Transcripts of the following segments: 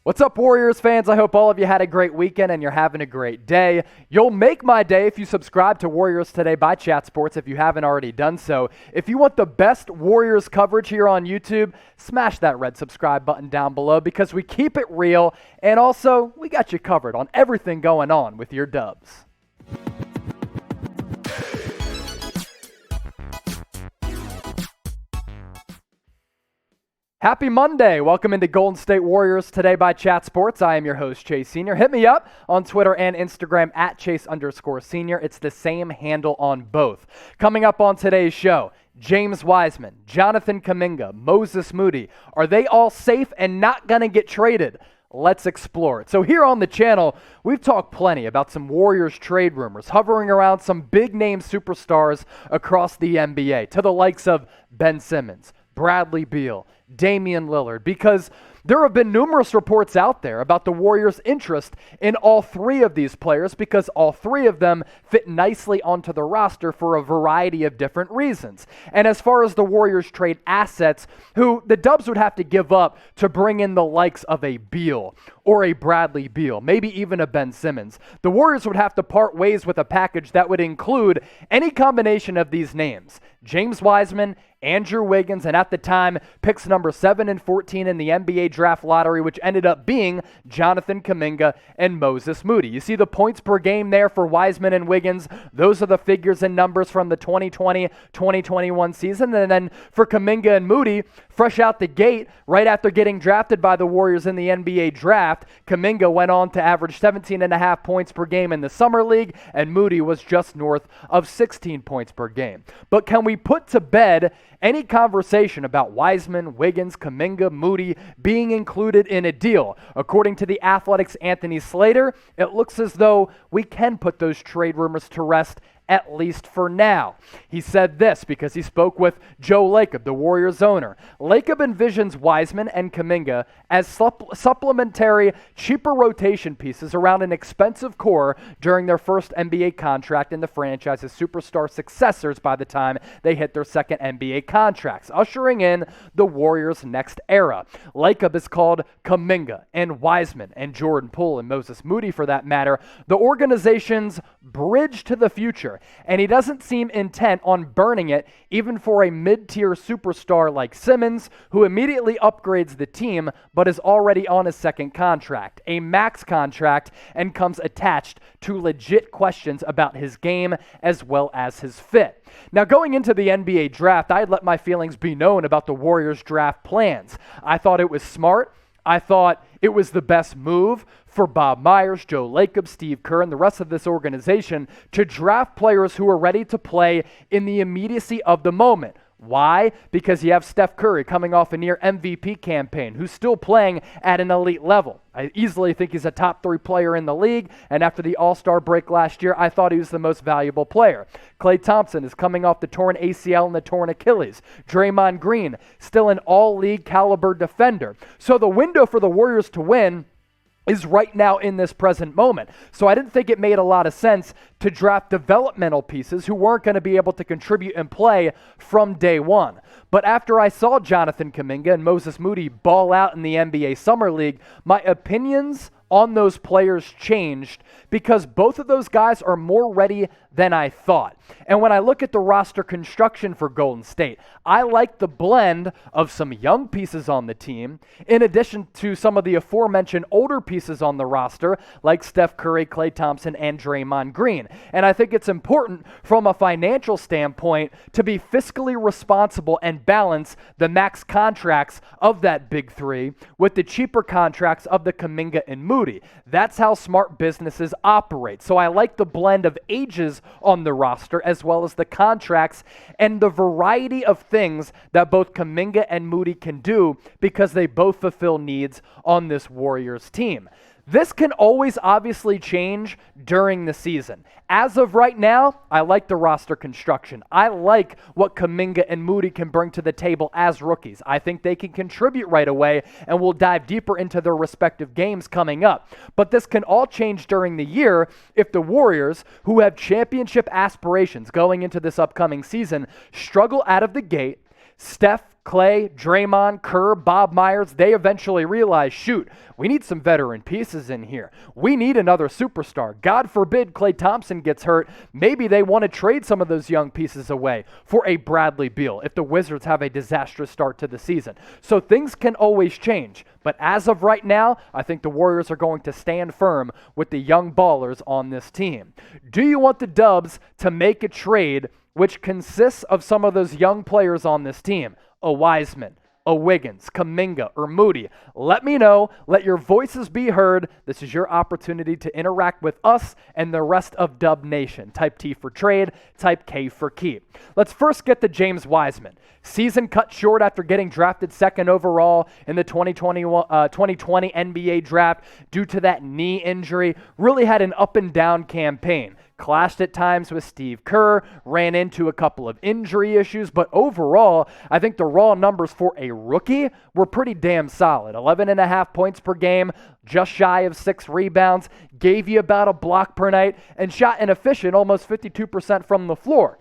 What's up, Warriors fans? I hope all of you had a great weekend and you're having a great day. You'll make my day if you subscribe to Warriors Today by Chat Sports if you haven't already done so. If you want the best Warriors coverage here on YouTube, smash that red subscribe button down below because we keep it real, and also we got you covered on everything going on with your Dubs. Happy Monday. Welcome into Golden State Warriors Today by Chat Sports. I am your host, Chase Sr. Hit me up on Twitter and Instagram at Chase_Senior. It's the same handle on both. Coming up on today's show, James Wiseman, Jonathan Kuminga, Moses Moody. Are they all safe and not going to get traded? Let's explore it. So here on the channel, we've talked plenty about some Warriors trade rumors hovering around some big-name superstars across the NBA, to the likes of Ben Simmons, Bradley Beal, Damian Lillard, because there have been numerous reports out there about the Warriors' interest in all three of these players because all three of them fit nicely onto the roster for a variety of different reasons. And as far as the Warriors trade assets, who the Dubs would have to give up to bring in the likes of a Beal or a Bradley Beal, maybe even a Ben Simmons, the Warriors would have to part ways with a package that would include any combination of these names: James Wiseman, Andrew Wiggins, and at the time, picks number 7 and 14 in the NBA draft lottery, which ended up being Jonathan Kuminga and Moses Moody. You see the points per game there for Wiseman and Wiggins. Those are the figures and numbers from the 2020-2021 season. And then for Kuminga and Moody, fresh out the gate, right after getting drafted by the Warriors in the NBA draft, Kuminga went on to average 17.5 points per game in the Summer League, and Moody was just north of 16 points per game. But can we put to bed any conversation about Wiseman, Wiggins, Kuminga, Moody being included in a deal? According to The Athletic's Anthony Slater, it looks as though we can put those trade rumors to rest, at least for now. He said this because he spoke with Joe Lacob, the Warriors owner. Lacob envisions Wiseman and Kuminga as supplementary, cheaper rotation pieces around an expensive core during their first NBA contract and the franchise's superstar successors by the time they hit their second NBA contracts, ushering in the Warriors' next era. Lacob has called Kuminga and Wiseman and Jordan Poole and Moses Moody, for that matter, the organization's bridge to the future. And he doesn't seem intent on burning it, even for a mid-tier superstar like Simmons, who immediately upgrades the team, but is already on his second contract, a max contract, and comes attached to legit questions about his game as well as his fit. Now, going into the NBA draft, I had let my feelings be known about the Warriors draft plans. I thought it was smart. I thought it was the best move for Bob Myers, Joe Lacob, Steve Kerr, and the rest of this organization to draft players who are ready to play in the immediacy of the moment. Why? Because you have Steph Curry coming off a near MVP campaign, who's still playing at an elite level. I easily think he's a top 3 player in the league, and after the All-Star break last year, I thought he was the most valuable player. Klay Thompson is coming off the torn ACL and the torn Achilles. Draymond Green, still an all-league caliber defender. So the window for the Warriors to win is right now in this present moment. So I didn't think it made a lot of sense to draft developmental pieces who weren't going to be able to contribute and play from day one. But after I saw Jonathan Kuminga and Moses Moody ball out in the NBA Summer League, my opinions on those players changed because both of those guys are more ready than I thought. And when I look at the roster construction for Golden State, I like the blend of some young pieces on the team, in addition to some of the aforementioned older pieces on the roster, like Steph Curry, Klay Thompson, and Draymond Green. And I think it's important from a financial standpoint to be fiscally responsible and balance the max contracts of that big three with the cheaper contracts of the Kuminga and Moody. That's how smart businesses operate. So I like the blend of ages on the roster as well as the contracts and the variety of things that both Kuminga and Moody can do because they both fulfill needs on this Warriors team. This can always obviously change during the season. As of right now, I like the roster construction. I like what Kuminga and Moody can bring to the table as rookies. I think they can contribute right away, and we'll dive deeper into their respective games coming up. But this can all change during the year if the Warriors, who have championship aspirations going into this upcoming season, struggle out of the gate, Steph, Klay, Draymond, Kerr, Bob Myers, they eventually realize, shoot, we need some veteran pieces in here. We need another superstar. God forbid Klay Thompson gets hurt. Maybe they want to trade some of those young pieces away for a Bradley Beal if the Wizards have a disastrous start to the season. So things can always change. But as of right now, I think the Warriors are going to stand firm with the young ballers on this team. Do you want the Dubs to make a trade which consists of some of those young players on this team? A Wiseman, a Wiggins, Kuminga, or Moody? Let me know. Let your voices be heard. This is your opportunity to interact with us and the rest of Dub Nation. Type T for trade, type K for keep. Let's first get to James Wiseman. Season cut short after getting drafted second overall in the 2020 NBA draft due to that knee injury. Really had an up and down campaign. Clashed at times with Steve Kerr, ran into a couple of injury issues, but overall, I think the raw numbers for a rookie were pretty damn solid. 11.5 points per game, just shy of 6 rebounds, gave you about a block per night, and shot an efficient almost 52% from the floor.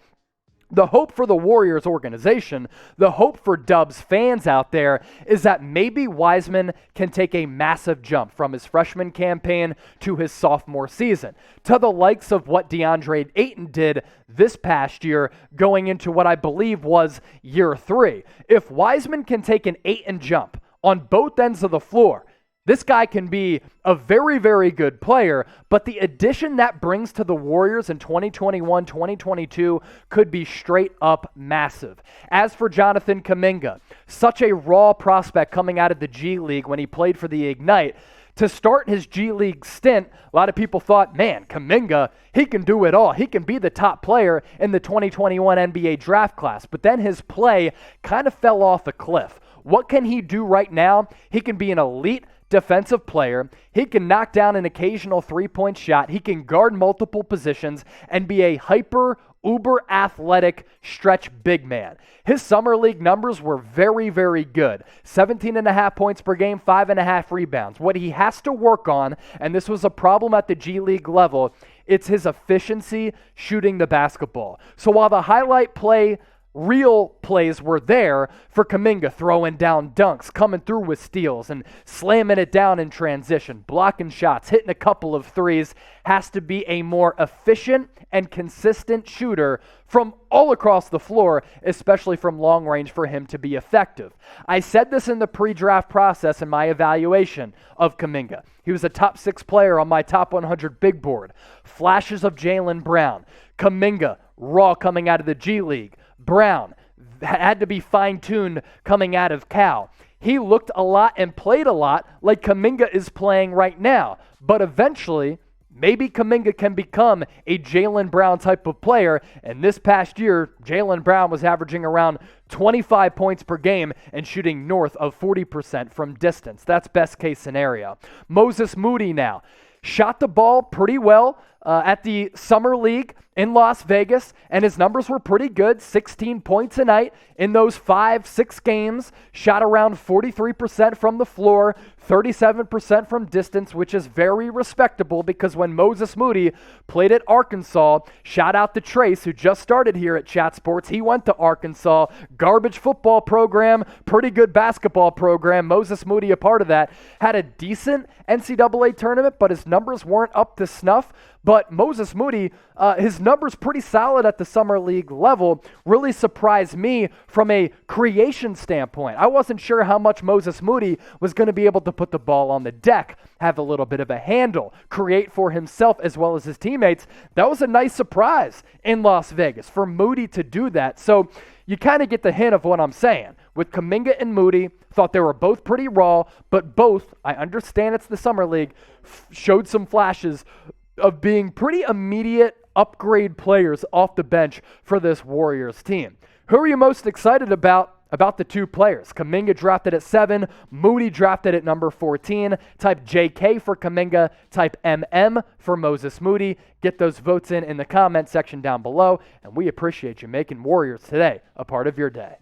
The hope for the Warriors organization, the hope for Dubs fans out there is that maybe Wiseman can take a massive jump from his freshman campaign to his sophomore season, to the likes of what DeAndre Ayton did this past year going into what I believe was year 3. If Wiseman can take an Ayton jump on both ends of the floor, this guy can be a very, very good player, but the addition that brings to the Warriors in 2021, 2022 could be straight up massive. As for Jonathan Kuminga, such a raw prospect coming out of the G League when he played for the Ignite. To start his G League stint, a lot of people thought, man, Kuminga, he can do it all. He can be the top player in the 2021 NBA draft class. But then his play kind of fell off a cliff. What can he do right now? He can be an elite defensive player. He can knock down an occasional three-point shot. He can guard multiple positions and be a uber athletic stretch big man. His summer league numbers were very, very good. 17.5 points per game, 5.5 rebounds. What he has to work on, and this was a problem at the G League level, it's his efficiency shooting the basketball. So while the highlight play real plays were there for Kuminga, throwing down dunks, coming through with steals, and slamming it down in transition, blocking shots, hitting a couple of threes, has to be a more efficient and consistent shooter from all across the floor, especially from long range, for him to be effective. I said this in the pre-draft process in my evaluation of Kuminga. He was a top 6 player on my top 100 big board. Flashes of Jaylen Brown. Kuminga, raw coming out of the G League. Brown had to be fine-tuned coming out of Cal. He looked a lot and played a lot like Kuminga is playing right now. But eventually, maybe Kuminga can become a Jaylen Brown type of player. And this past year, Jaylen Brown was averaging around 25 points per game and shooting north of 40% from distance. That's best case scenario. Moses Moody now shot the ball pretty well at the Summer League in Las Vegas, and his numbers were pretty good. 16 points a night in those 5-6 games, shot around 43% from the floor, 37% from distance, which is very respectable because when Moses Moody played at Arkansas, shout out to Trace, who just started here at Chat Sports. He went to Arkansas, garbage football program, pretty good basketball program. Moses Moody, a part of that, had a decent NCAA tournament, but his numbers weren't up to snuff. But Moses Moody, his numbers pretty solid at the Summer League level, really surprised me from a creation standpoint. I wasn't sure how much Moses Moody was going to be able to put the ball on the deck, have a little bit of a handle, create for himself as well as his teammates. That was a nice surprise in Las Vegas for Moody to do that. So you kind of get the hint of what I'm saying. With Kuminga and Moody, thought they were both pretty raw, but both, I understand it's the Summer League, showed some flashes of being pretty immediate upgrade players off the bench for this Warriors team. Who are you most excited about the two players? Kuminga drafted at 7, Moody drafted at number 14. Type JK for Kuminga, type MM for Moses Moody. Get those votes in the comment section down below, and we appreciate you making Warriors Today a part of your day.